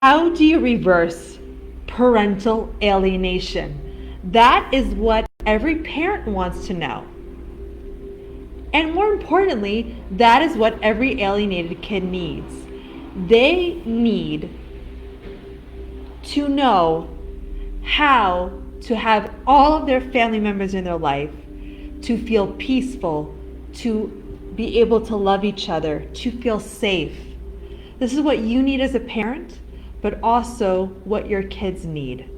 How do you reverse parental alienation? That is what every parent wants to know. And more importantly, that is what every alienated kid needs. They need to know how to have all of their family members in their life to feel peaceful, to be able to love each other, to feel safe. This is what you need as a parent, but also what your kids need.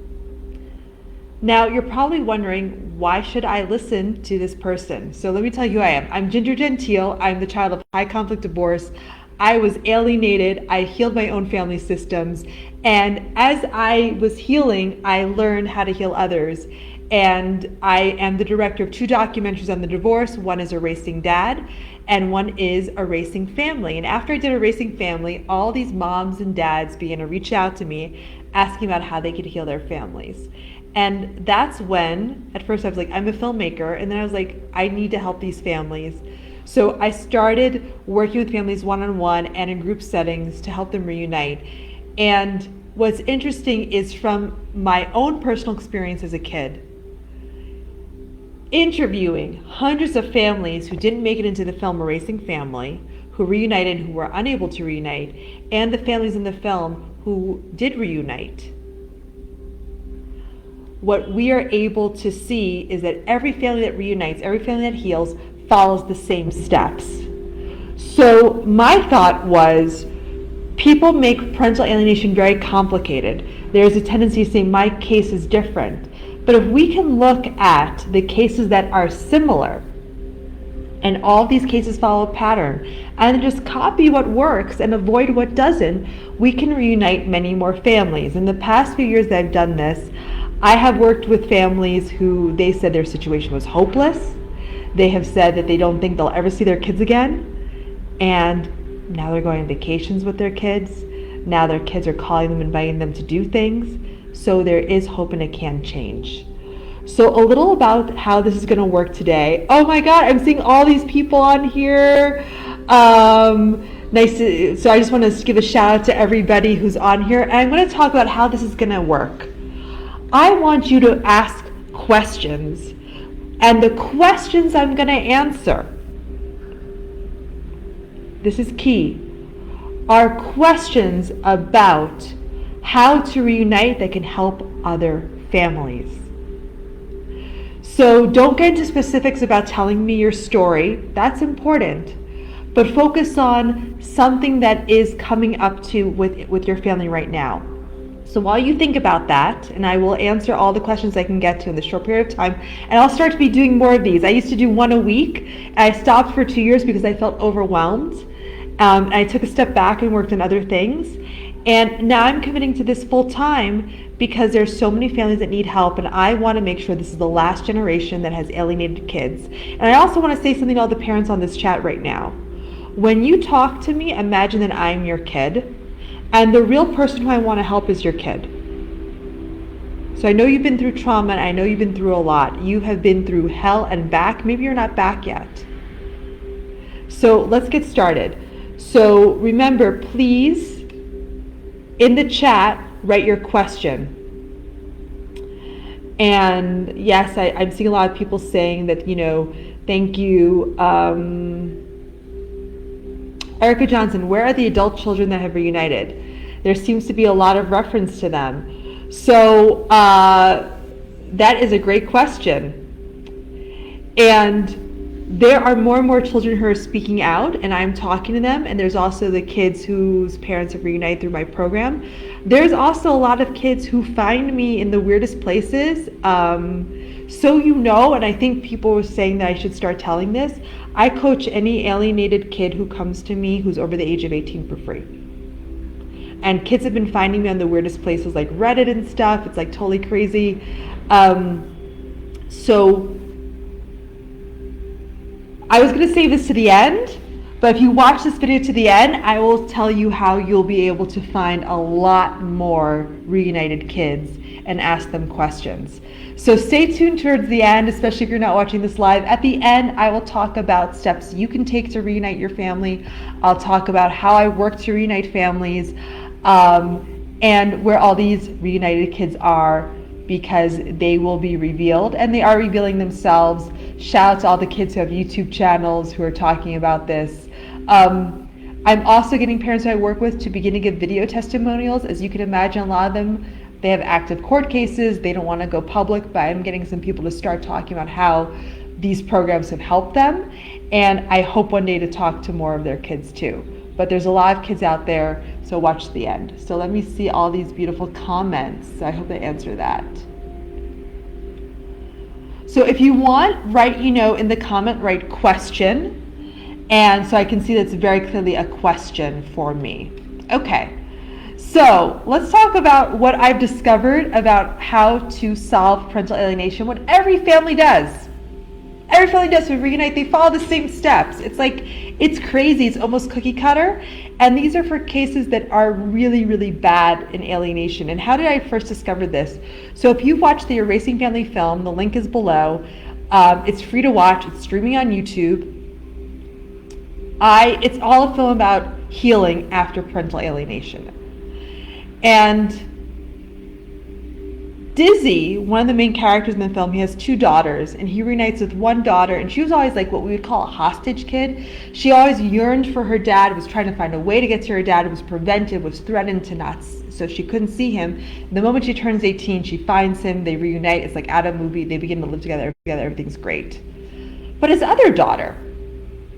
Now, you're probably wondering, why should I listen to this person? So let me tell you who I am. I'm Ginger Gentile. I'm the child of high conflict divorce. I was alienated. I healed my own family systems. And as I was healing, I learned how to heal others. And I am the director of 2 documentaries on the divorce. One is Erasing Dad, and one is Erasing Family. And after I did Erasing Family, all these moms and dads began to reach out to me, asking about how they could heal their families. And that's when, at first I was like, I'm a filmmaker, and then I was like, I need to help these families. So I started working with families one-on-one and in group settings to help them reunite. And what's interesting is, from my own personal experience as a kid, interviewing hundreds of families who didn't make it into the film Erasing Family, who reunited, who were unable to reunite, and the families in the film who did reunite, what we are able to see is that every family that reunites, every family that heals, follows the same steps. So my thought was, people make parental alienation very complicated. There's a tendency to say, my case is different. But if we can look at the cases that are similar, and all these cases follow a pattern, and just copy what works and avoid what doesn't, we can reunite many more families. In the past few years that I've done this, I have worked with families who they said their situation was hopeless. They have said that they don't think they'll ever see their kids again. And now they're going on vacations with their kids. Now their kids are calling them, inviting them to do things. So there is hope, and it can change. So a little about how this is going to work today. Oh my God, I'm seeing all these people on here. Nice. So I just want to give a shout out to everybody who's on here. And I'm going to talk about how this is going to work. I want you to ask questions, and the questions I'm going to answer, this is key, are questions about how to reunite that can help other families. So don't get into specifics about telling me your story. That's important. But focus on something that is coming up to with your family right now. So while you think about that, and I will answer all the questions I can get to in this short period of time, and I'll start to be doing more of these. I used to do 1 a week, and I stopped for 2 years because I felt overwhelmed. And I took a step back and worked on other things. And now I'm committing to this full time because there's so many families that need help, and I want to make sure this is the last generation that has alienated kids. And I also want to say something to all the parents on this chat right now. When you talk to me, imagine that I'm your kid, and the real person who I want to help is your kid. So I know you've been through trauma, and I know you've been through a lot. You have been through hell and back. Maybe you're not back yet. So let's get started. So remember, please, in the chat, write your question. And yes, I'm seeing a lot of people saying that, thank you. Erica Johnson, where are the adult children that have reunited? There seems to be a lot of reference to them. So that is a great question. And there are more and more children who are speaking out, and I'm talking to them. And there's also the kids whose parents have reunited through my program. There's also a lot of kids who find me in the weirdest places. And I think people were saying that I should start telling this, I coach any alienated kid who comes to me who's over the age of 18 for free. And kids have been finding me on the weirdest places like Reddit and stuff. It's like totally crazy. So I was going to save this to the end, but if you watch this video to the end, I will tell you how you'll be able to find a lot more reunited kids and ask them questions. So stay tuned towards the end, especially if you're not watching this live. At the end, I will talk about steps you can take to reunite your family. I'll talk about how I work to reunite families. and where all these reunited kids are, because they will be revealed, and they are revealing themselves. Shout out to all the kids who have YouTube channels who are talking about this. I'm also getting parents who I work with to begin to give video testimonials. As you can imagine, a lot of them, they have active court cases. They don't want to go public, but I'm getting some people to start talking about how these programs have helped them. And I hope one day to talk to more of their kids too. But there's a lot of kids out there, so watch the end. So let me see all these beautiful comments. I hope they answer that. So if you want, write, in the comment, write question. And so I can see that's very clearly a question for me. Okay, so let's talk about what I've discovered about how to solve parental alienation, what every family does. Every family does. When reunite, they follow the same steps. It's crazy. It's almost cookie cutter. And these are for cases that are really, really bad in alienation. And how did I first discover this? So if you've watched the Erasingfamily film, the link is below. It's free to watch. It's streaming on YouTube. It's all a film about healing after parental alienation. And Dizzy, one of the main characters in the film, he has 2 daughters, and he reunites with one daughter, and she was always like what we would call a hostage kid. She always yearned for her dad, was trying to find a way to get to her dad, was prevented, was threatened to not, so she couldn't see him. The moment she turns 18, she finds him, they reunite, it's like out of a movie, they begin to live together, everything's great. But his other daughter,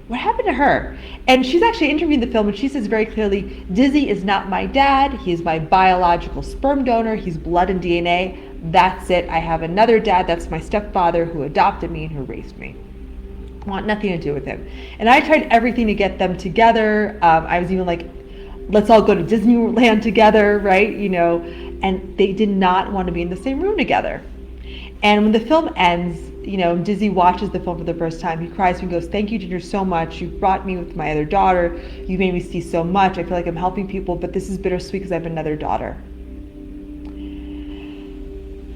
what happened to her? And she's actually interviewing the film, and she says very clearly, Dizzy is not my dad. He is my biological sperm donor. He's blood and DNA. That's it. I have another dad. That's my stepfather who adopted me and who raised me. I want nothing to do with him. And I tried everything to get them together. I was even like, let's all go to Disneyland together, right? And they did not want to be in the same room together. And when the film ends, Dizzy watches the film for the first time. He cries and goes, "Thank you, Ginger, so much. You brought me with my other daughter. You made me see so much. I feel like I'm helping people, but this is bittersweet because I have another daughter."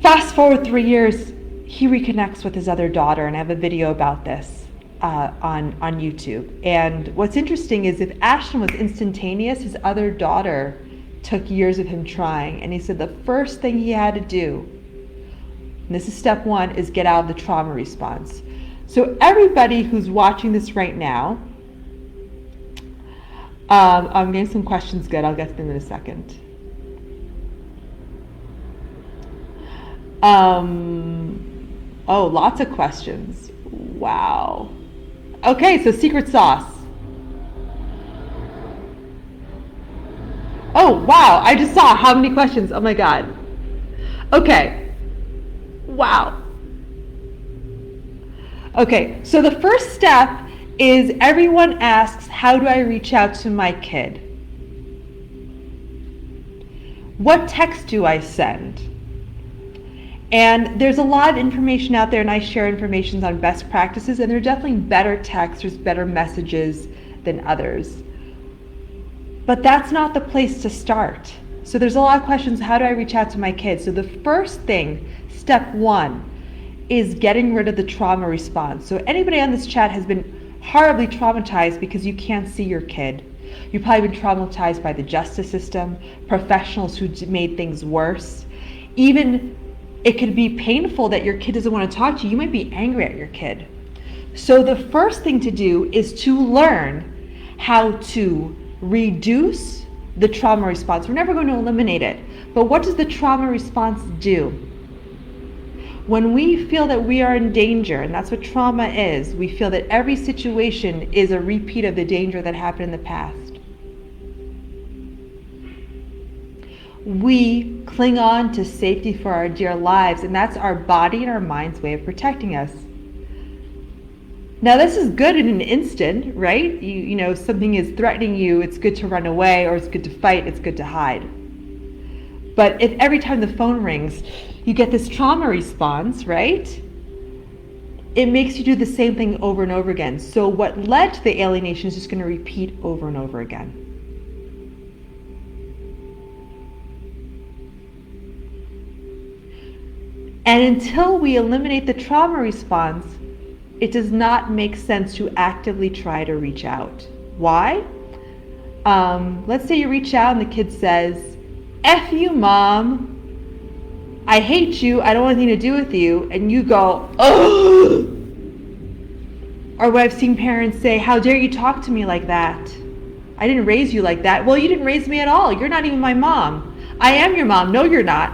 Fast forward 3 years, he reconnects with his other daughter, and I have a video about this on YouTube. And what's interesting is if Ashton was instantaneous, his other daughter took years of him trying. And he said the first thing he had to do, and this is step 1, is get out of the trauma response. So everybody who's watching this right now, I'm getting some questions good. I'll get to them in a second. Lots of questions. Wow. Okay, so secret sauce. Oh, wow. I just saw how many questions. Oh my God. Okay. Wow. Okay, so the first step is everyone asks, how do I reach out to my kid? What text do I send? And there's a lot of information out there, and I share information on best practices, and there are definitely better texts, there's better messages than others. But that's not the place to start. So there's a lot of questions, how do I reach out to my kids? So the first thing, step 1, is getting rid of the trauma response. So anybody on this chat has been horribly traumatized because you can't see your kid. You've probably been traumatized by the justice system, professionals who made things worse. Even it could be painful that your kid doesn't want to talk to you. You might be angry at your kid. So the first thing to do is to learn how to reduce the trauma response. We're never going to eliminate it. But what does the trauma response do? When we feel that we are in danger, and that's what trauma is, we feel that every situation is a repeat of the danger that happened in the past. We cling on to safety for our dear lives, and that's our body and our mind's way of protecting us. Now this is good in an instant, right? You know, something is threatening you, it's good to run away, or it's good to fight, it's good to hide. But if every time the phone rings, you get this trauma response, right? It makes you do the same thing over and over again. So what led to the alienation is just going to repeat over and over again. And until we eliminate the trauma response, it does not make sense to actively try to reach out. Why? Let's say you reach out and the kid says, F you, Mom. I hate you. I don't want anything to do with you. And you go, ugh. Or what I've seen parents say, how dare you talk to me like that? I didn't raise you like that. Well, you didn't raise me at all. You're not even my mom. I am your mom. No, you're not.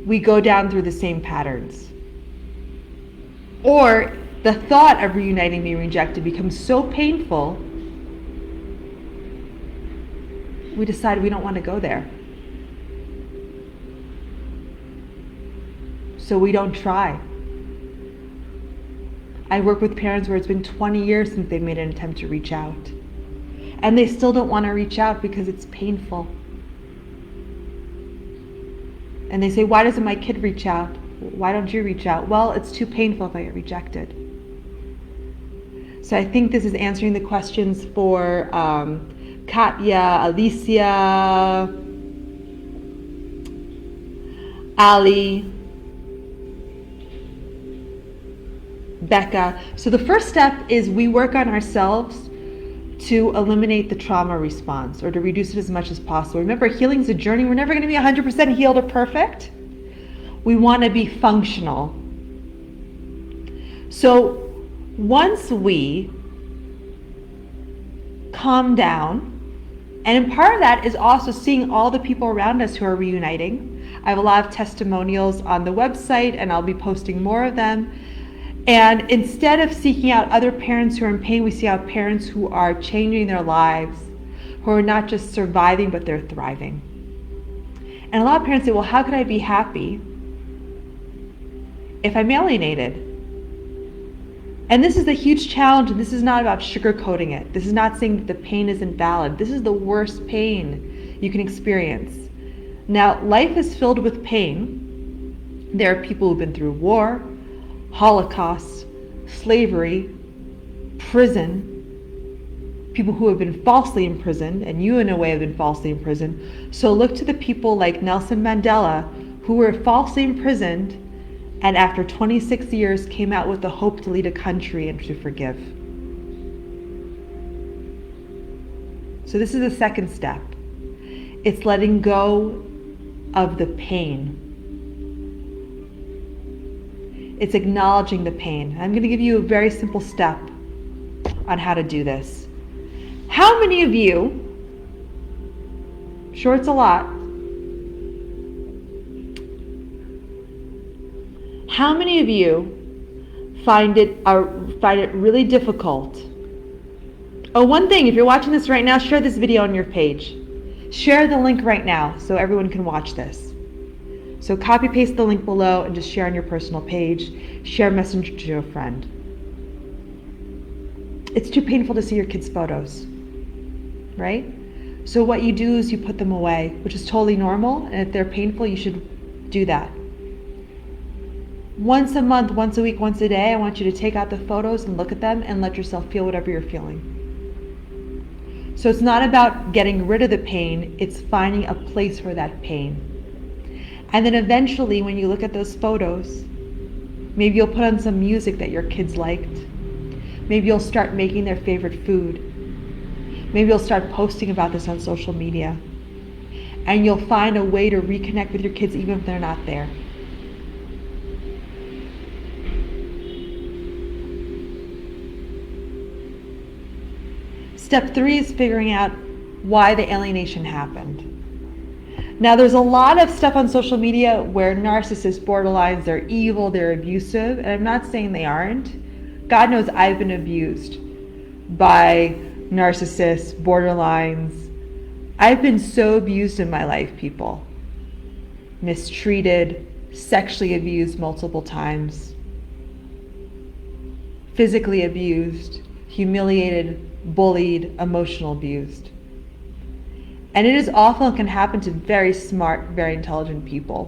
We go down through the same patterns. Or the thought of reuniting being rejected becomes so painful, we decide we don't want to go there. So we don't try. I work with parents where it's been 20 years since they made an attempt to reach out. And they still don't want to reach out because it's painful. And they say, why doesn't my kid reach out? Why don't you reach out? Well, it's too painful if I get rejected. So I think this is answering the questions for Katya, Alicia, Ali, Becca. So the first step is we work on ourselves to eliminate the trauma response or to reduce it as much as possible. Remember, healing's a journey. We're never going to be 100% healed or perfect. We want to be functional. So once we calm down, and part of that is also seeing all the people around us who are reuniting. I have a lot of testimonials on the website, and I'll be posting more of them. And instead of seeking out other parents who are in pain, we see out parents who are changing their lives, who are not just surviving, but they're thriving. And a lot of parents say, well, how could I be happy if I'm alienated? And this is a huge challenge, and this is not about sugarcoating it. This is not saying that the pain isn't valid. This is the worst pain you can experience. Now, life is filled with pain. There are people who've been through war, Holocaust, slavery, prison, people who have been falsely imprisoned, and you in a way have been falsely imprisoned. So look to the people like Nelson Mandela, who were falsely imprisoned and after 26 years came out with the hope to lead a country and to forgive. So this is the second step. It's letting go of the pain. It's acknowledging the pain. I'm going to give you a very simple step on how to do this. How many of you, sure it's a lot, how many of you find it really difficult? Oh, one thing, if you're watching this right now, share this video on your page. Share the link right now so everyone can watch this. So copy paste the link below and just share on your personal page. Share Messenger to a friend. It's too painful to see your kids' photos, right? So what you do is you put them away, which is totally normal. And if they're painful, you should do that. Once a month, once a week, once a day, I want you to take out the photos and look at them and let yourself feel whatever you're feeling. So it's not about getting rid of the pain, it's finding a place for that pain. And then eventually, when you look at those photos, maybe you'll put on some music that your kids liked. Maybe you'll start making their favorite food. Maybe you'll start posting about this on social media. And you'll find a way to reconnect with your kids even if they're not there. Step 3 is figuring out why the alienation happened. Now, there's a lot of stuff on social media where narcissists, borderlines, they're evil, they're abusive, and I'm not saying they aren't. God knows I've been abused by narcissists, borderlines. I've been so abused in my life, people. Mistreated, sexually abused multiple times, physically abused, humiliated, bullied, emotional abused. And it is awful and can happen to very smart, very intelligent people.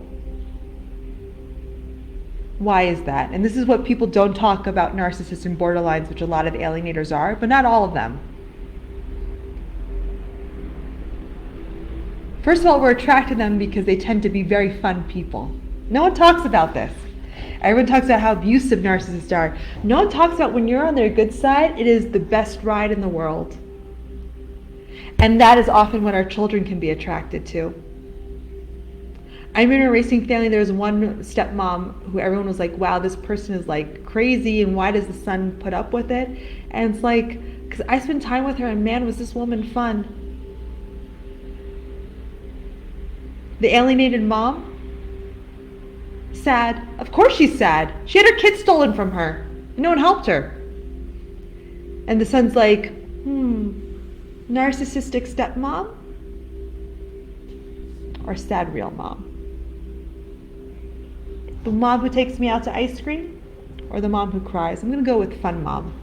Why is that? And this is what people don't talk about narcissists and borderlines, which a lot of alienators are, but not all of them. First of all, we're attracted to them because they tend to be very fun people. No one talks about this. Everyone talks about how abusive narcissists are. No one talks about when you're on their good side, it is the best ride in the world. And that is often what our children can be attracted to. I remember in Erasingfamily, there was one stepmom who everyone was like, wow, this person is like crazy, and why does the son put up with it? And it's like, because I spent time with her, and man, was this woman fun. The alienated mom, sad. Of course she's sad. She had her kids stolen from her. No one helped her. And the son's like, narcissistic stepmom or sad real mom? The mom who takes me out to ice cream or the mom who cries? I'm going to go with fun mom.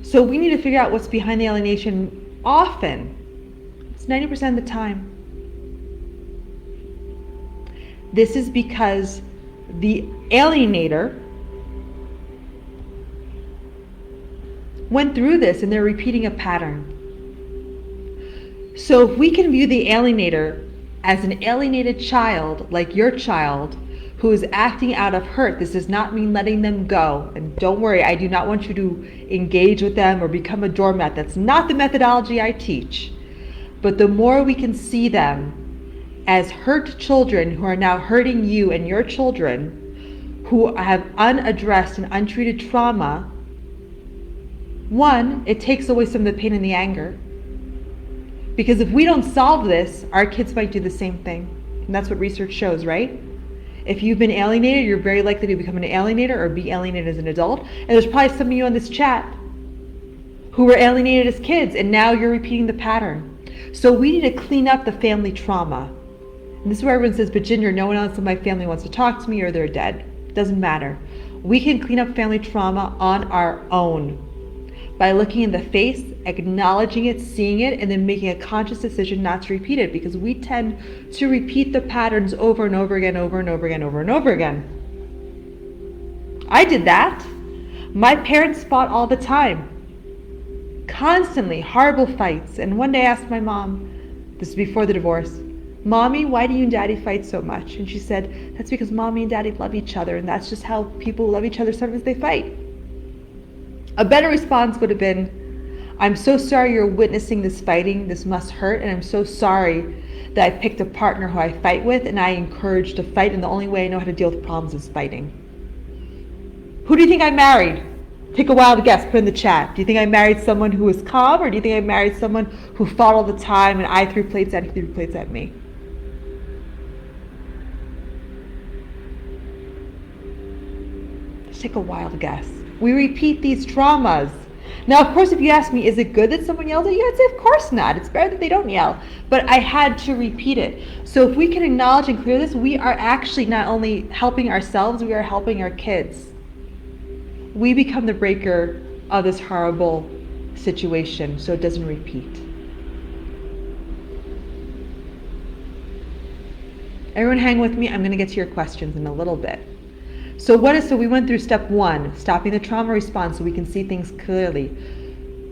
So we need to figure out what's behind the alienation often. It's 90% of the time. This is because the alienator went through this and they're repeating a pattern. So if we can view the alienator as an alienated child, like your child, who is acting out of hurt, this does not mean letting them go. And don't worry, I do not want you to engage with them or become a doormat. That's not the methodology I teach. But the more we can see them as hurt children who are now hurting you and your children, who have unaddressed and untreated trauma, one, it takes away some of the pain and the anger. Because if we don't solve this, our kids might do the same thing. And that's what research shows, right? If you've been alienated, you're very likely to become an alienator or be alienated as an adult. And there's probably some of you on this chat who were alienated as kids, and now you're repeating the pattern. So we need to clean up the family trauma. And this is where everyone says, but Ginger, no one else in my family wants to talk to me or they're dead. It doesn't matter. We can clean up family trauma on our own by looking in the face, acknowledging it, seeing it, and then making a conscious decision not to repeat it, because we tend to repeat the patterns over and over again, over and over again, over and over again. I did that. My parents fought all the time. Constantly, horrible fights. And one day I asked my mom, this is before the divorce, Mommy, why do you and Daddy fight so much? And she said, that's because Mommy and Daddy love each other, and that's just how people who love each other, sometimes they fight. A better response would have been, I'm so sorry you're witnessing this fighting. This must hurt. And I'm so sorry that I picked a partner who I fight with and I encourage to fight. And the only way I know how to deal with problems is fighting. Who do you think I married? Take a wild guess. Put in the chat. Do you think I married someone who was calm, or do you think I married someone who fought all the time and I threw plates at him, he threw plates at me? Just take a wild guess. We repeat these traumas. Now, of course, if you ask me, is it good that someone yells at you? I'd say, of course not. It's better that they don't yell. But I had to repeat it. So if we can acknowledge and clear this, we are actually not only helping ourselves, we are helping our kids. We become the breaker of this horrible situation so it doesn't repeat. Everyone hang with me. I'm going to get to your questions in a little bit. So we went through step 1, stopping the trauma response so we can see things clearly.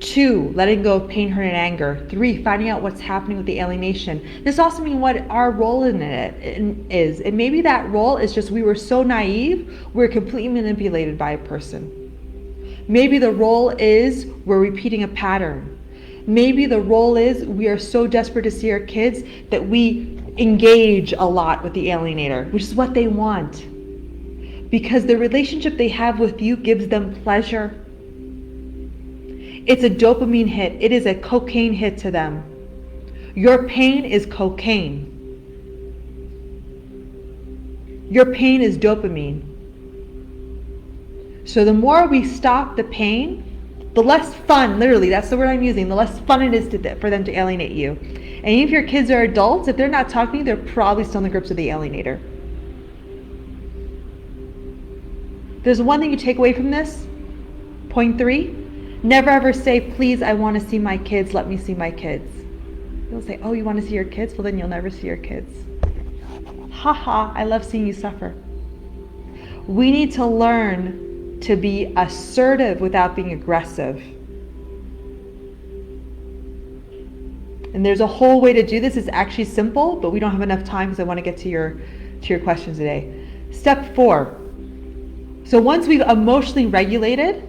2, letting go of pain, hurt, and anger. 3, finding out what's happening with the alienation. This also means what our role in it is. And maybe that role is just we were so naive, we were completely manipulated by a person. Maybe the role is we're repeating a pattern. Maybe the role is we are so desperate to see our kids that we engage a lot with the alienator, which is what they want. Because the relationship they have with you gives them pleasure. It's a dopamine hit. It is a cocaine hit to them. Your pain is cocaine. Your pain is dopamine. So the more we stop the pain, the less fun, literally, that's the word I'm using, the less fun it is for them to alienate you. And even if your kids are adults, if they're not talking to you, they're probably still in the grips of the alienator. There's one thing you take away from this. Point 3, never ever say, please, I want to see my kids, let me see my kids. You'll say, oh, you want to see your kids? Well, then you'll never see your kids. Haha, I love seeing you suffer. We need to learn to be assertive without being aggressive. And there's a whole way to do this. It's actually simple, but we don't have enough time because I want to get to your questions today. Step 4. So once we've emotionally regulated,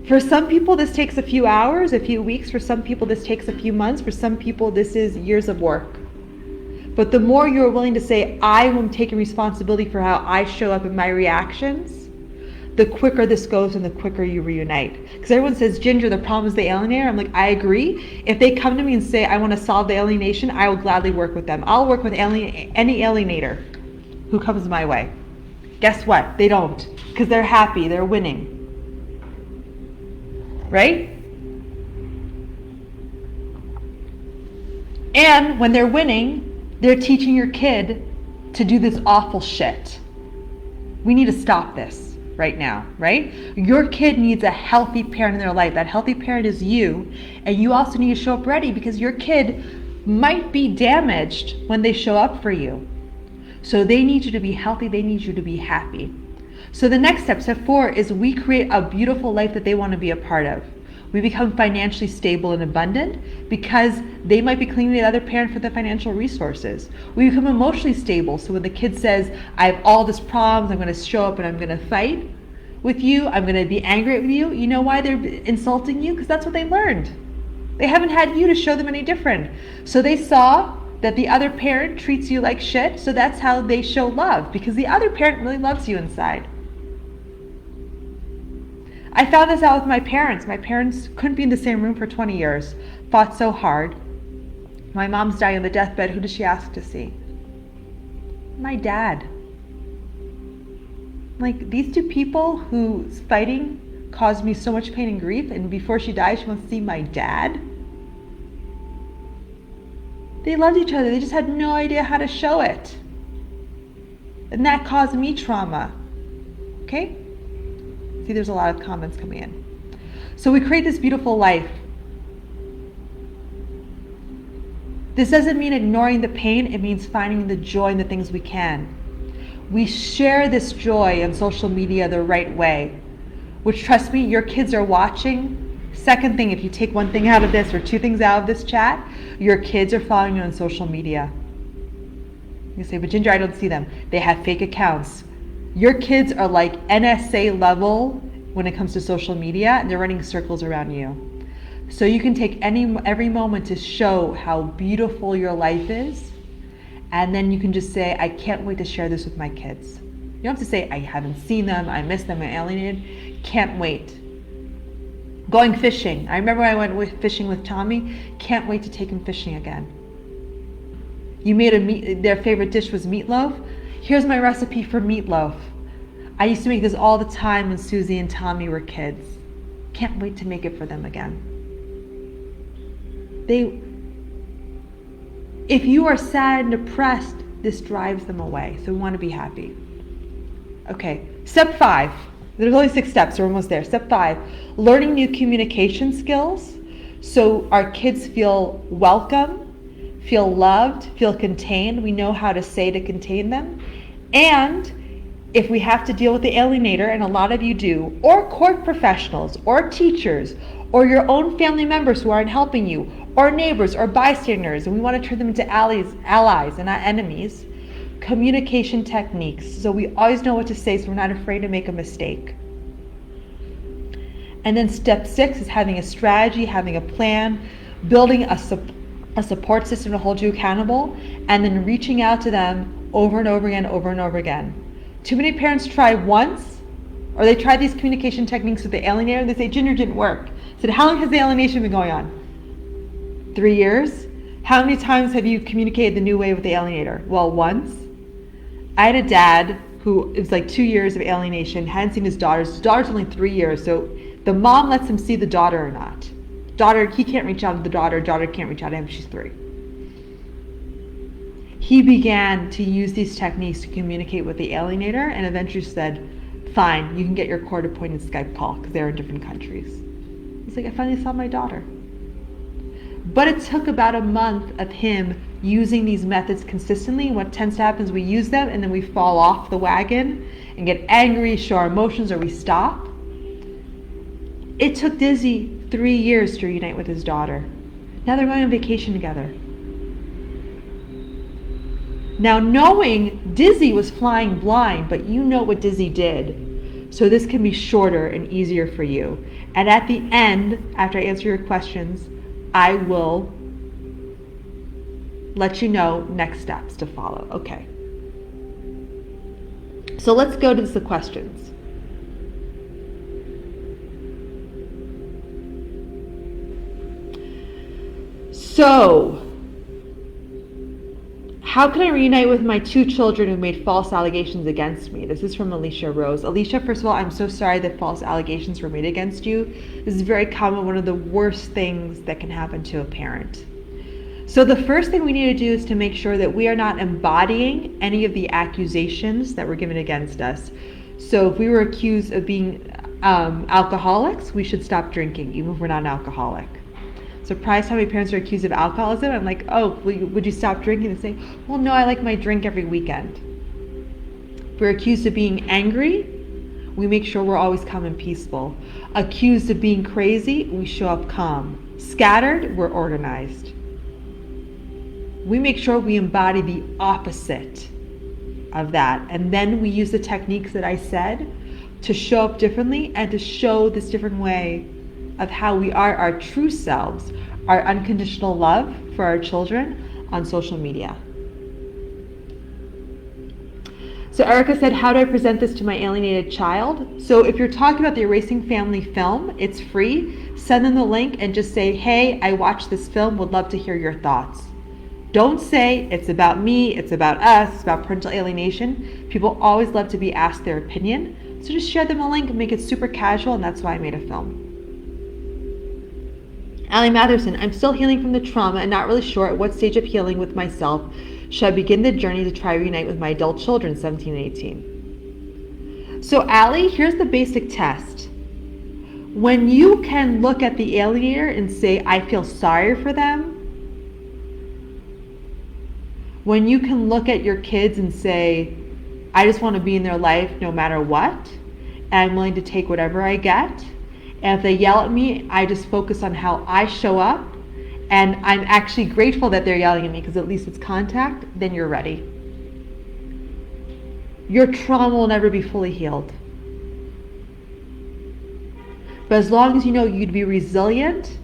For some people, this takes a few hours, a few weeks. For some people, this takes a few months. For some people, this is years of work. But the more you're willing to say, I am taking responsibility for how I show up in my reactions, the quicker this goes and the quicker you reunite. Because everyone says, Ginger, the problem is the alienator. I'm like, I agree. If they come to me and say, I want to solve the alienation, I will gladly work with them. I'll work with any alienator who comes my way. Guess what? They don't. Because they're happy. They're winning. Right? And when they're winning, they're teaching your kid to do this awful shit. We need to stop this right now, right? Your kid needs a healthy parent in their life. That healthy parent is you, and you also need to show up ready because your kid might be damaged when they show up for you. So they need you to be healthy, they need you to be happy. So the next step, step 4, is we create a beautiful life that they want to be a part of. We become financially stable and abundant because they might be clinging to the other parent for the financial resources. We become emotionally stable, so when the kid says, I have all these problems, I'm going to show up and I'm going to fight with you, I'm going to be angry with you, you know why they're insulting you? Because that's what they learned. They haven't had you to show them any different. So they saw that the other parent treats you like shit, so that's how they show love, because the other parent really loves you inside. I found this out with my parents. My parents couldn't be in the same room for 20 years, fought so hard. My mom's dying on the deathbed. Who does she ask to see? My dad. Like, these two people whose fighting caused me so much pain and grief, and before she dies, she wants to see my dad. They loved each other. They just had no idea how to show it. And that caused me trauma. Okay? See, there's a lot of comments coming in. So we create this beautiful life. This doesn't mean ignoring the pain. It means finding the joy in the things we can. We share this joy on social media the right way, which, trust me, your kids are watching. Second thing, if you take one thing out of this or two things out of this chat, your kids are following you on social media. You say, but Ginger, I don't see them. They have fake accounts. Your kids are like NSA level when it comes to social media, and they're running circles around you. So you can take every moment to show how beautiful your life is, and then you can just say, I can't wait to share this with my kids. You don't have to say, I haven't seen them, I miss them, I'm alienated. Can't wait. Going fishing. I remember I went fishing with Tommy. Can't wait to take him fishing again. You made their favorite dish was meatloaf. Here's my recipe for meatloaf. I used to make this all the time when Susie and Tommy were kids. Can't wait to make it for them again. If you are sad and depressed, this drives them away. So we want to be happy. Okay, step 5. There's only 6 steps, we're almost there. Step 5, learning new communication skills so our kids feel welcome, feel loved, feel contained. We know how to say to contain them. And if we have to deal with the alienator, and a lot of you do, or court professionals, or teachers, or your own family members who aren't helping you, or neighbors, or bystanders, and we want to turn them into allies and not enemies, communication techniques. So we always know what to say, so we're not afraid to make a mistake. And then step 6 is having a strategy, having a plan, building a support system to hold you accountable, and then reaching out to them over and over again, over and over again. Too many parents try once, or they try these communication techniques with the alienator, and they say, Ginger, didn't work. I said, how long has the alienation been going on? 3 years? How many times have you communicated the new way with the alienator? Well, once. I had a dad who, it was like 2 years of alienation, hadn't seen his daughters. His daughter's only 3 years, so the mom lets him see the daughter or not. Daughter, he can't reach out to the daughter can't reach out to him, she's 3. He began to use these techniques to communicate with the alienator, and eventually said, fine, you can get your court-appointed Skype call, because they're in different countries. He's like, I finally saw my daughter. But it took about a month of him using these methods consistently. What tends to happen is we use them, and then we fall off the wagon and get angry, show our emotions, or we stop. It took Dizzy 3 years to reunite with his daughter. Now they're going on vacation together. Now, knowing Dizzy was flying blind, but you know what Dizzy did. So this can be shorter and easier for you. And at the end, after I answer your questions, I will let you know next steps to follow. Okay. So let's go to the questions. So, how can I reunite with my 2 children who made false allegations against me? This is from Alicia Rose. Alicia, first of all, I'm so sorry that false allegations were made against you. This is very common, one of the worst things that can happen to a parent. So the first thing we need to do is to make sure that we are not embodying any of the accusations that were given against us. So if we were accused of being alcoholics, we should stop drinking, even if we're not an alcoholic. Surprised how many parents are accused of alcoholism. I'm like, oh, would you stop drinking? And say, well, no, I like my drink every weekend. If we're accused of being angry, we make sure we're always calm and peaceful. Accused of being crazy, we show up calm. Scattered, we're organized. We make sure we embody the opposite of that. And then we use the techniques that I said to show up differently and to show this different way of how we are our true selves, our unconditional love for our children on social media. So Erica said, how do I present this to my alienated child? So if you're talking about the Erasingfamily film, it's free. Send them the link and just say, hey, I watched this film, would love to hear your thoughts. Don't say it's about me, it's about us, it's about parental alienation. People always love to be asked their opinion. So just share them a link and make it super casual, and that's why I made a film. Allie Matherson, I'm still healing from the trauma and not really sure at what stage of healing with myself should I begin the journey to try to reunite with my adult children, 17 and 18. So Allie, here's the basic test. When you can look at the alienator and say, I feel sorry for them, when you can look at your kids and say, I just want to be in their life no matter what, and I'm willing to take whatever I get, and if they yell at me, I just focus on how I show up, and I'm actually grateful that they're yelling at me because at least it's contact, then you're ready. Your trauma will never be fully healed. But as long as you know you'd be resilient,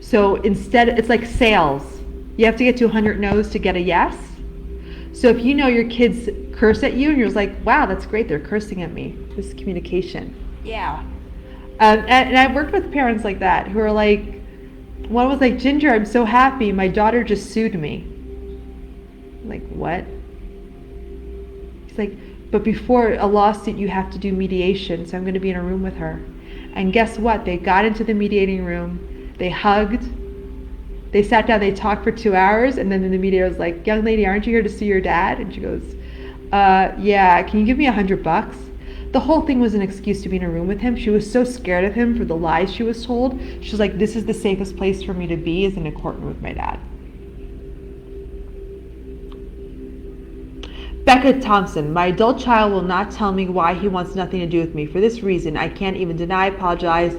so instead, it's like sales. You have to get to 100 no's to get a yes. So if you know your kids curse at you and you're just like, wow, that's great, they're cursing at me. This is communication. Yeah. And I've worked with parents like that who are like, one was like, Ginger, I'm so happy, my daughter just sued me. I'm like, what? He's like, but before a lawsuit you have to do mediation, so I'm going to be in a room with her. And guess what? They got into the mediating room, they hugged, they sat down, they talked for 2 hours, and then the mediator was like, young lady, aren't you here to see your dad? And she goes, yeah, can you give me $100? The whole thing was an excuse to be in a room with him. She was so scared of him for the lies she was told. She was like, this is the safest place for me to be, is in a courtroom with my dad. Becca Thompson, my adult child will not tell me why he wants nothing to do with me. For this reason, I can't even deny, apologize,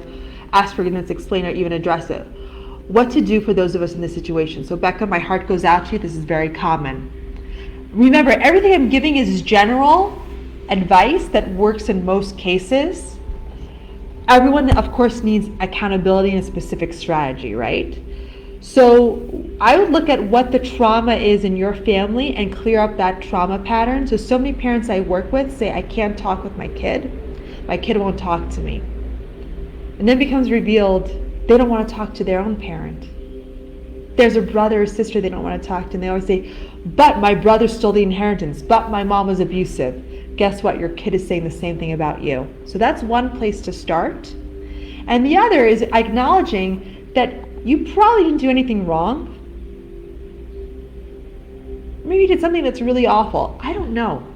ask forgiveness, explain, or even address it. What to do for those of us in this situation? So Becca, my heart goes out to you. This is very common. Remember, everything I'm giving is general advice that works in most cases. Everyone, of course, needs accountability and a specific strategy, right? So I would look at what the trauma is in your family and clear up that trauma pattern. So many parents I work with say, I can't talk with my kid won't talk to me. And then it becomes revealed they don't want to talk to their own parent. There's a brother or sister they don't want to talk to, and they always say, but my brother stole the inheritance, but my mom was abusive. Guess what? Your kid is saying the same thing about you. So that's one place to start. And the other is acknowledging that you probably didn't do anything wrong. Maybe you did something that's really awful. I don't know.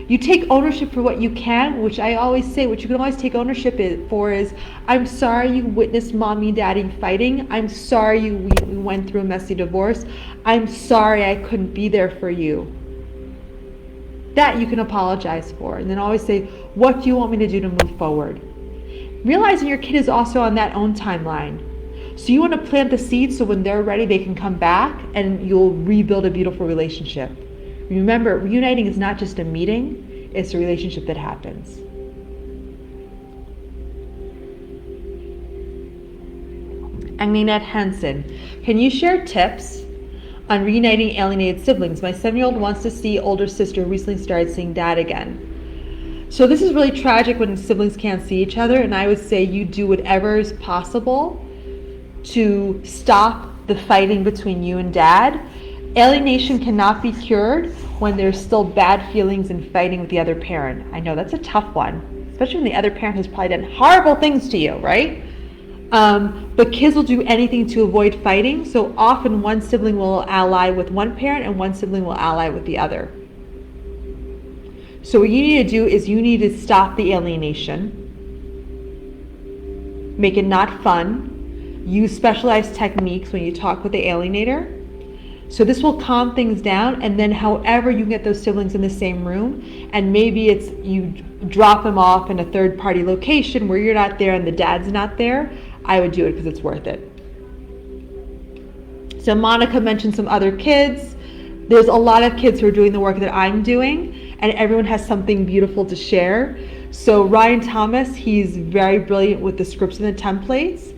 You take ownership for what you can, which I always say, what you can always take ownership for is, I'm sorry you witnessed mommy and daddy fighting. I'm sorry we went through a messy divorce. I'm sorry I couldn't be there for you. That you can apologize for. And then always say, what do you want me to do to move forward? Realizing your kid is also on that own timeline. So you want to plant the seeds so when they're ready, they can come back and you'll rebuild a beautiful relationship. Remember, reuniting is not just a meeting, it's a relationship that happens. Agnete Hansen, can you share tips on reuniting alienated siblings? My 7-year-old wants to see older sister who recently started seeing dad again. So this is really tragic when siblings can't see each other, and I would say you do whatever is possible to stop the fighting between you and dad. Alienation cannot be cured when there's still bad feelings and fighting with the other parent. I know that's a tough one, especially when the other parent has probably done horrible things to you, right? But kids will do anything to avoid fighting. So often one sibling will ally with one parent and one sibling will ally with the other. So what you need to do is you need to stop the alienation, make it not fun, use specialized techniques when you talk with the alienator. So this will calm things down, and then however you get those siblings in the same room, and maybe it's you drop them off in a third-party location where you're not there and the dad's not there, I would do it because it's worth it. So Monica mentioned some other kids. There's a lot of kids who are doing the work that I'm doing, and everyone has something beautiful to share. So Ryan Thomas, he's very brilliant with the scripts and the templates.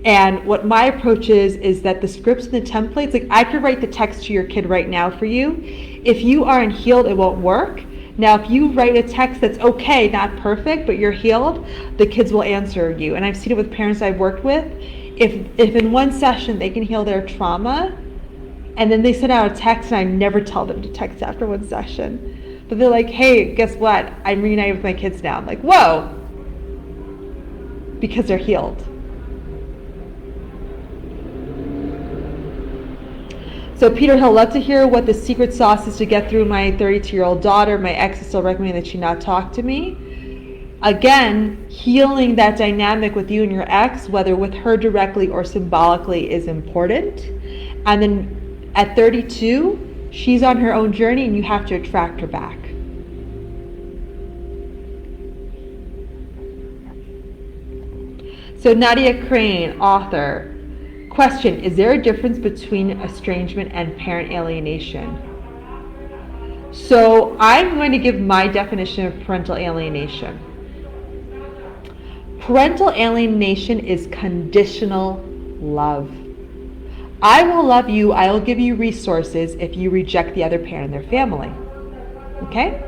And what my approach is that the scripts and the templates, like I could write the text to your kid right now for you. If you aren't healed, it won't work. Now, if you write a text that's okay, not perfect, but you're healed, the kids will answer you. And I've seen it with parents I've worked with. If in one session they can heal their trauma, and then they send out a text, and I never tell them to text after one session. But they're like, hey, guess what? I'm reunited with my kids now. I'm like, whoa, because they're healed. So Peter Hill, love to hear what the secret sauce is to get through my 32-year-old daughter. My ex is still recommending that she not talk to me. Again, healing that dynamic with you and your ex, whether with her directly or symbolically, is important. And then at 32, she's on her own journey and you have to attract her back. So Nadia Crane, author. Question, is there a difference between estrangement and parent alienation? So I'm going to give my definition of parental alienation. Parental alienation is conditional love. I will love you, I will give you resources if you reject the other parent and their family. Okay?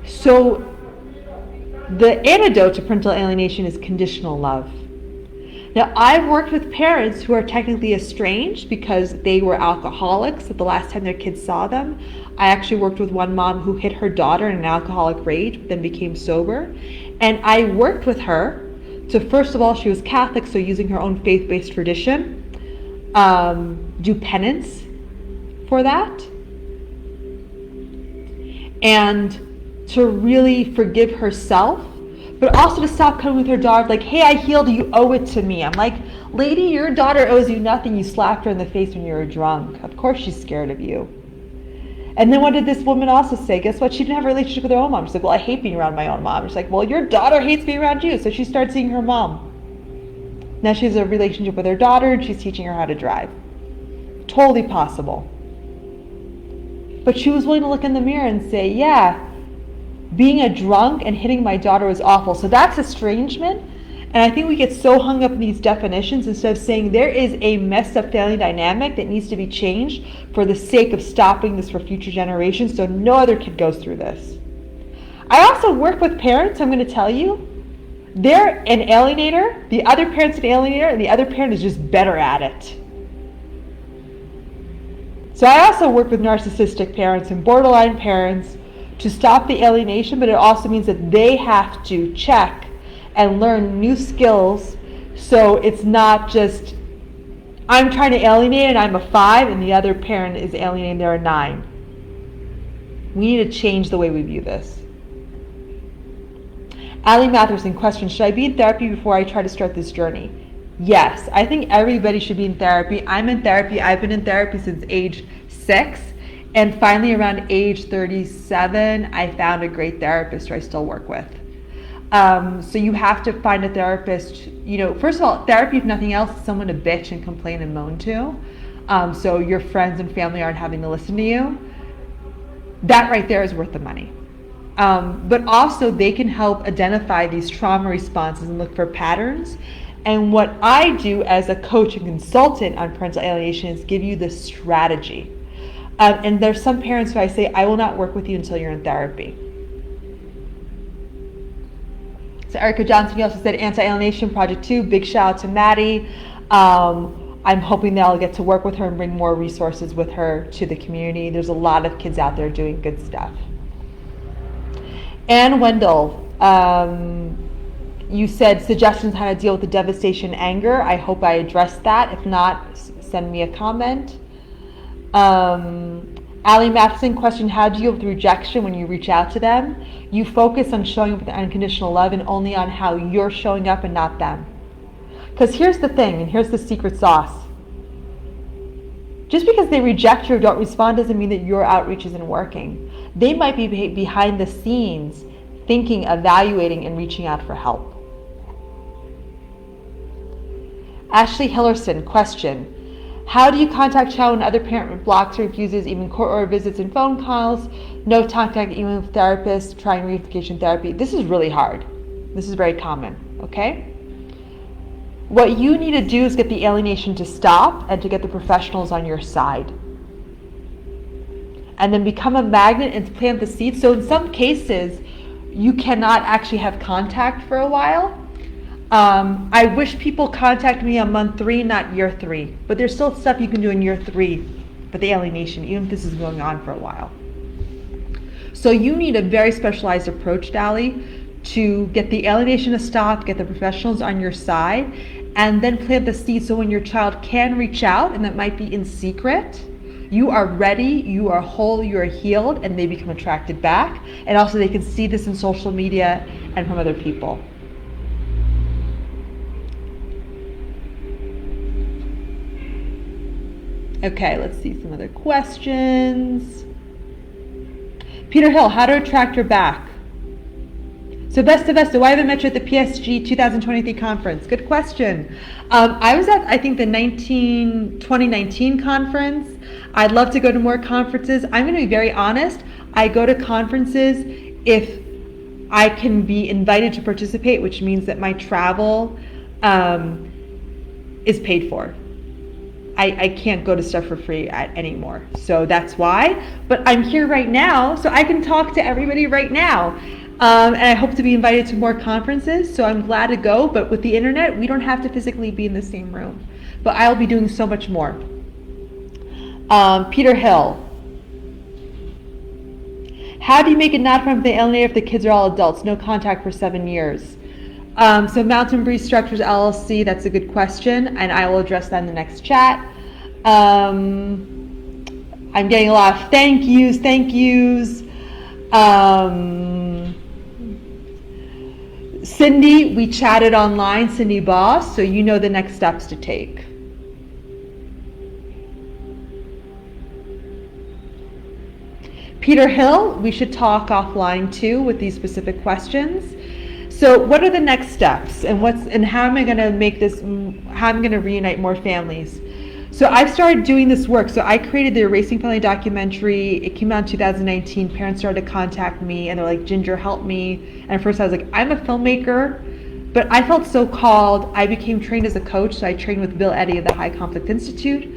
So the antidote to parental alienation is conditional love. Now, I've worked with parents who are technically estranged because they were alcoholics at the last time their kids saw them. I actually worked with one mom who hit her daughter in an alcoholic rage, but then became sober. And I worked with her to, first of all, she was Catholic, so using her own faith-based tradition, do penance for that. And to really forgive herself, but also to stop coming with her daughter like, hey, I healed, you owe it to me. I'm like, lady, your daughter owes you nothing. You slapped her in the face when you were drunk. Of course she's scared of you. And then what did this woman also say? Guess what? She didn't have a relationship with her own mom. She's like, well, I hate being around my own mom. She's like, well, your daughter hates being around you. So she started seeing her mom. Now she has a relationship with her daughter and she's teaching her how to drive. Totally possible. But she was willing to look in the mirror and say, yeah, being a drunk and hitting my daughter was awful. So that's estrangement. And I think we get so hung up in these definitions instead of saying there is a messed up family dynamic that needs to be changed for the sake of stopping this for future generations so no other kid goes through this. I also work with parents, I'm going to tell you, they're an alienator, the other parent's an alienator, and the other parent is just better at it. So I also work with narcissistic parents and borderline parents to stop the alienation, but it also means that they have to check and learn new skills, so it's not just I'm trying to alienate and I'm a 5 and the other parent is alienating, they're a 9. We need to change the way we view this. Allie Matherson, question, should I be in therapy before I try to start this journey? Yes, I think everybody should be in therapy. I'm in therapy. I've been in therapy since age 6. And finally, around age 37, I found a great therapist who I still work with. So you have to find a therapist. You know, first of all, therapy, if nothing else, is someone to bitch and complain and moan to. So your friends and family aren't having to listen to you. That right there is worth the money. But also, they can help identify these trauma responses and look for patterns. And what I do as a coach and consultant on parental alienation is give you the strategy. And there's some parents who I say, I will not work with you until you're in therapy. So Erica Johnson, you also said Anti-Alienation Project 2, big shout out to Maddie. I'm hoping that I'll get to work with her and bring more resources with her to the community. There's a lot of kids out there doing good stuff. Ann Wendell, you said suggestions how to deal with the devastation and anger. I hope I addressed that. If not, send me a comment. Allie Matheson questioned, how do you deal with rejection when you reach out to them? You focus on showing up with unconditional love and only on how you're showing up and not them. Because here's the thing, and here's the secret sauce. Just because they reject you or don't respond doesn't mean that your outreach isn't working. They might be behind the scenes thinking, evaluating, and reaching out for help. Ashley Hillerson, question. How do you contact child when other parent blocks or refuses even court order visits and phone calls? No contact even with therapists, trying reunification therapy. This is really hard. This is very common, okay? What you need to do is get the alienation to stop and to get the professionals on your side. And then become a magnet and plant the seeds. So in some cases, you cannot actually have contact for a while. I wish people contact me on month 3, not year 3. But there's still stuff you can do in year 3 for the alienation, even if this is going on for a while. So you need a very specialized approach, Dali, to get the alienation to stop, get the professionals on your side, and then plant the seed so when your child can reach out, and that might be in secret, you are ready, you are whole, you are healed, and they become attracted back. And also they can see this in social media and from other people. Okay, let's see some other questions. Peter Hill, how to attract her back? So Vesta, why haven't met you at the PSG 2023 conference? Good question. I was at, I think, the 2019 conference. I'd love to go to more conferences. I'm going to be very honest. I go to conferences if I can be invited to participate, which means that my travel is paid for. I can't go to stuff for free anymore. So that's why. But I'm here right now, so I can talk to everybody right now. And I hope to be invited to more conferences, so I'm glad to go. But with the internet, we don't have to physically be in the same room. But I'll be doing so much more. Peter Hill. How do you make it not from the alienated if the kids are all adults? No contact for 7 years. So Mountain Breeze Structures LLC, that's a good question, and I will address that in the next chat. I'm getting a lot of thank yous. Cindy, we chatted online, Cindy Boss, so you know the next steps to take. Peter Hill, we should talk offline too with these specific questions. So what are the next steps, and how am I going to make this, how am I going to reunite more families? So I've started doing this work. So I created the Erasingfamily documentary. It came out in 2019. Parents started to contact me and they're like, Ginger, help me. And at first I was like, I'm a filmmaker, but I felt so called. I became trained as a coach. So I trained with Bill Eddy of the High Conflict Institute.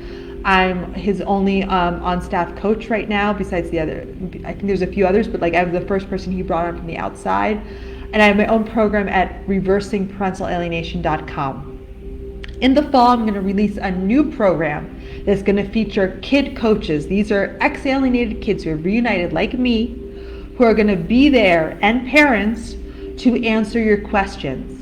I'm his only on-staff coach right now, besides the other, I think there's a few others, but like I'm the first person he brought on from the outside. And I have my own program at reversingparentalalienation.com. In the fall, I'm going to release a new program that's going to feature kid coaches. These are ex-alienated kids who are reunited like me, who are going to be there, and parents, to answer your questions.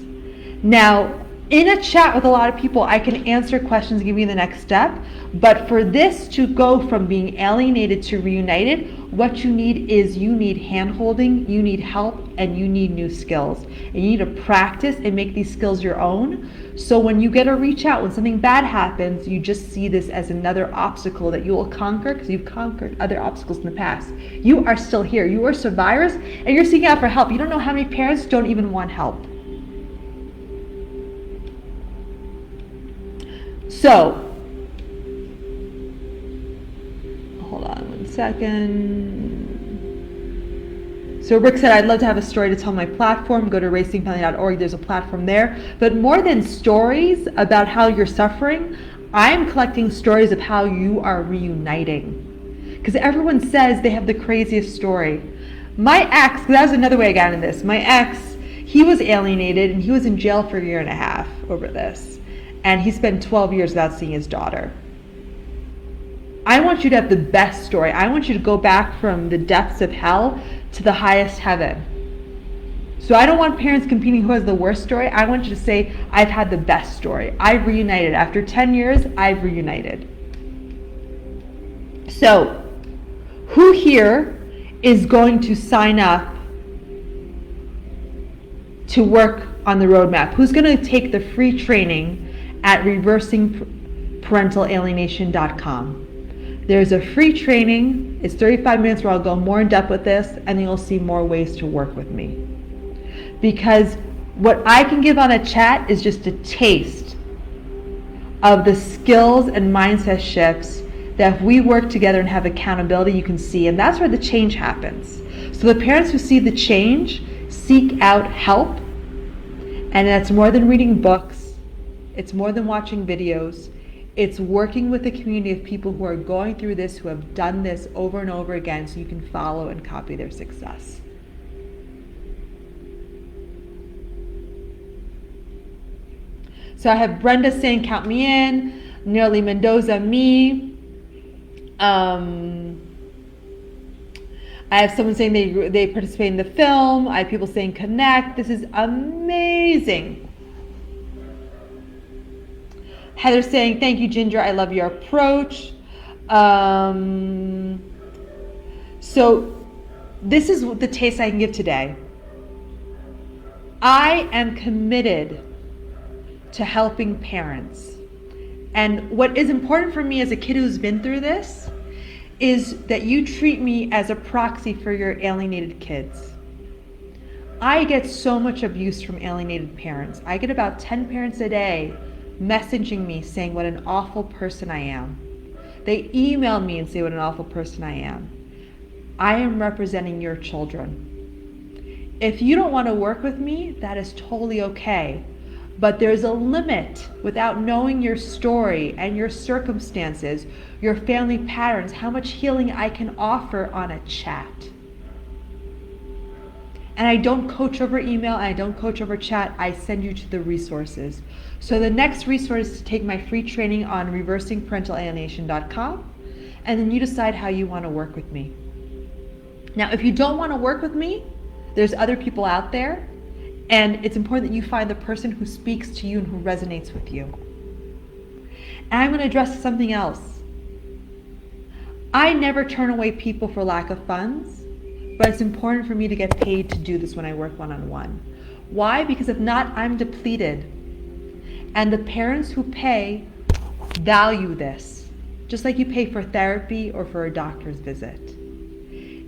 Now, in a chat with a lot of people, I can answer questions and give you the next step. But for this to go from being alienated to reunited, what you need is you need hand-holding, you need help, and you need new skills. And you need to practice and make these skills your own. So when you get a reach out, when something bad happens, you just see this as another obstacle that you will conquer because you've conquered other obstacles in the past. You are still here. You are survivors, and you're seeking out for help. You don't know how many parents don't even want help. So, hold on one second. So Rick said, I'd love to have a story to tell on my platform. Go to erasingfamily.org. There's a platform there. But more than stories about how you're suffering, I'm collecting stories of how you are reuniting. Because everyone says they have the craziest story. My ex, that was another way I got into this. My ex, he was alienated and he was in jail for a year and a half over this. And he spent 12 years without seeing his daughter. I want you to have the best story. I want you to go back from the depths of hell to the highest heaven. So I don't want parents competing who has the worst story. I want you to say, I've had the best story. I've reunited. After 10 years, I've reunited. So, who here is going to sign up to work on the roadmap? Who's going to take the free training at reversingparentalalienation.com? There's a free training. It's 35 minutes where I'll go more in depth with this, and then you'll see more ways to work with me. Because what I can give on a chat is just a taste of the skills and mindset shifts that if we work together and have accountability, you can see. And that's where the change happens. So the parents who see the change seek out help. And that's more than reading books. It's more than watching videos. It's working with a community of people who are going through this, who have done this over and over again, so you can follow and copy their success. So I have Brenda saying, count me in. Nerly Mendoza, me. I have someone saying they participate in the film. I have people saying connect. This is amazing. Heather saying, thank you, Ginger. I love your approach. So this is the taste I can give today. I am committed to helping parents. And what is important for me as a kid who's been through this is that you treat me as a proxy for your alienated kids. I get so much abuse from alienated parents. I get about 10 parents a day messaging me saying what an awful person I am. They email me and say what an awful person I am. I am representing your children. If you don't want to work with me, that is totally okay. But there's a limit without knowing your story and your circumstances, your family patterns, how much healing I can offer on a chat. And I don't coach over email, and I don't coach over chat. I send you to the resources. So the next resource is to take my free training on reversingparentalalienation.com, and then you decide how you want to work with me. Now, if you don't want to work with me, there's other people out there, and it's important that you find the person who speaks to you and who resonates with you. And I'm going to address something else. I never turn away people for lack of funds, but it's important for me to get paid to do this when I work one-on-one. Why? Because if not, I'm depleted. And the parents who pay value this, just like you pay for therapy or for a doctor's visit.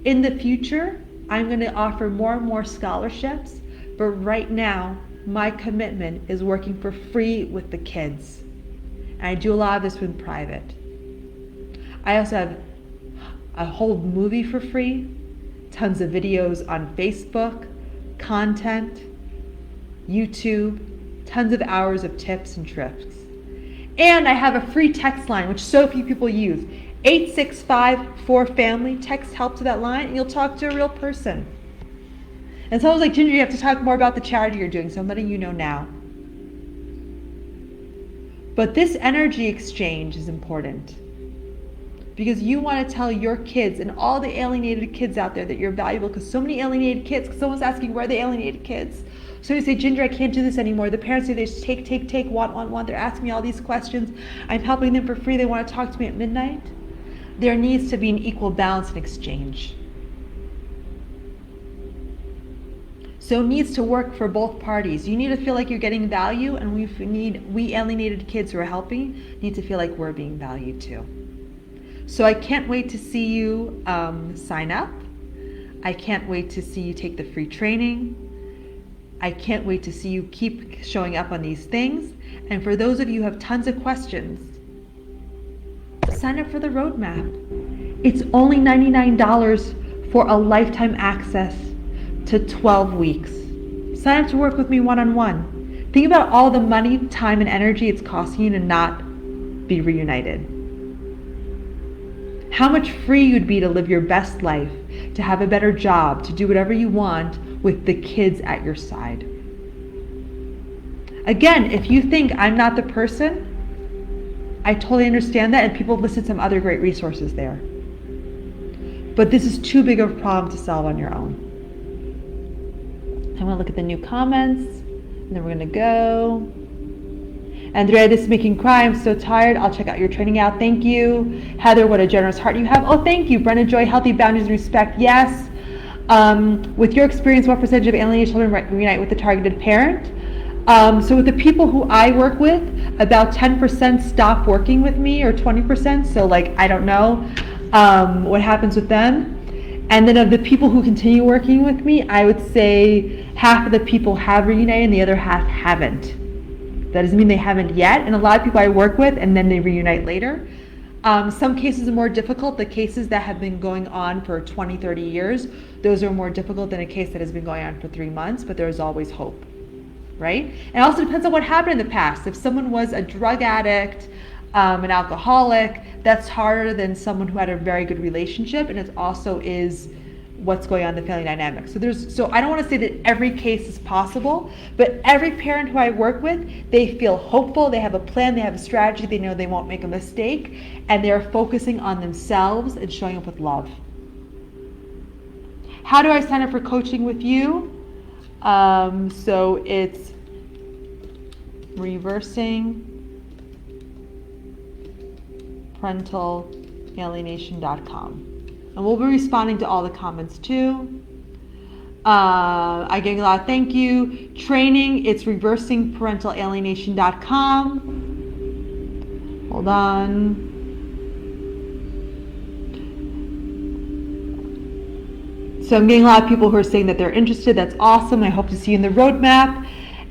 In the future, I'm going to offer more and more scholarships, but right now, my commitment is working for free with the kids. And I do a lot of this in private. I also have a whole movie for free, tons of videos on Facebook, content, YouTube, tons of hours of tips and tricks. And I have a free text line, which so few people use. 865-4FAMILY, text help to that line, and you'll talk to a real person. And someone's like, Ginger, you have to talk more about the charity you're doing, so I'm letting you know now. But this energy exchange is important. Because you want to tell your kids and all the alienated kids out there that you're valuable, because so many alienated kids, because someone's asking, where are the alienated kids? So you say, Ginger, I can't do this anymore. The parents say they just take, want. They're asking me all these questions. I'm helping them for free. They want to talk to me at midnight. There needs to be an equal balance and exchange. So it needs to work for both parties. You need to feel like you're getting value, and we alienated kids who are helping need to feel like we're being valued too. So I can't wait to see you sign up. I can't wait to see you take the free training. I can't wait to see you keep showing up on these things. And for those of you who have tons of questions, sign up for the roadmap. It's only $99 for a lifetime access to 12 weeks. Sign up to work with me one-on-one. Think about all the money, time, and energy it's costing you to not be reunited. How much free you'd be to live your best life, to have a better job, to do whatever you want with the kids at your side. Again, if you think I'm not the person, I totally understand that, and people have listed some other great resources there. But this is too big of a problem to solve on your own. I'm going to look at the new comments, and then we're going to go. Andrea, this is making cry. I'm so tired. I'll check out your training out. Thank you. Heather, what a generous heart you have. Oh, thank you. Brenda Joy, healthy boundaries and respect. Yes. With your experience, what percentage of alienated children reunite with the targeted parent? So with the people who I work with, about 10% stop working with me, or 20%. So like, I don't know what happens with them. And then of the people who continue working with me, I would say half of the people have reunited and the other half haven't. That doesn't mean they haven't yet. And a lot of people I work with, and then they reunite later. Some cases are more difficult. The cases that have been going on for 20, 30 years, those are more difficult than a case that has been going on for 3 months, but there's always hope, right? And it also depends on what happened in the past. If someone was a drug addict, an alcoholic, that's harder than someone who had a very good relationship, and it also is what's going on in the family dynamic. So I don't want to say that every case is possible, but every parent who I work with, they feel hopeful, they have a plan, they have a strategy, they know they won't make a mistake, and they're focusing on themselves and showing up with love. How do I sign up for coaching with you? So it's ReversingParentalAlienation.com. And we'll be responding to all the comments too. I get a lot of thank you. Training, it's ReversingParentalAlienation.com. Hold on. So I'm getting a lot of people who are saying that they're interested. That's awesome. I hope to see you in the roadmap.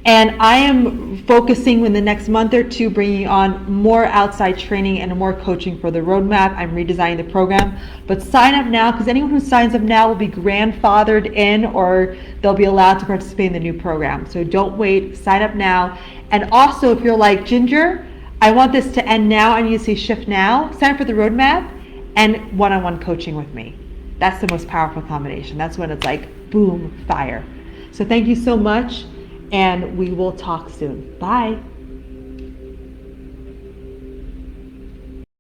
And I am focusing in the next month or two, bringing on more outside training and more coaching for the roadmap. I'm redesigning the program, but sign up now, because anyone who signs up now will be grandfathered in, or they'll be allowed to participate in the new program. So don't wait, sign up now. And also, if you're like, Ginger, I want this to end now, I need to see shift now, sign up for the roadmap and one-on-one coaching with me. That's the most powerful combination. That's when it's like, boom, fire. So thank you so much. And we will talk soon. Bye.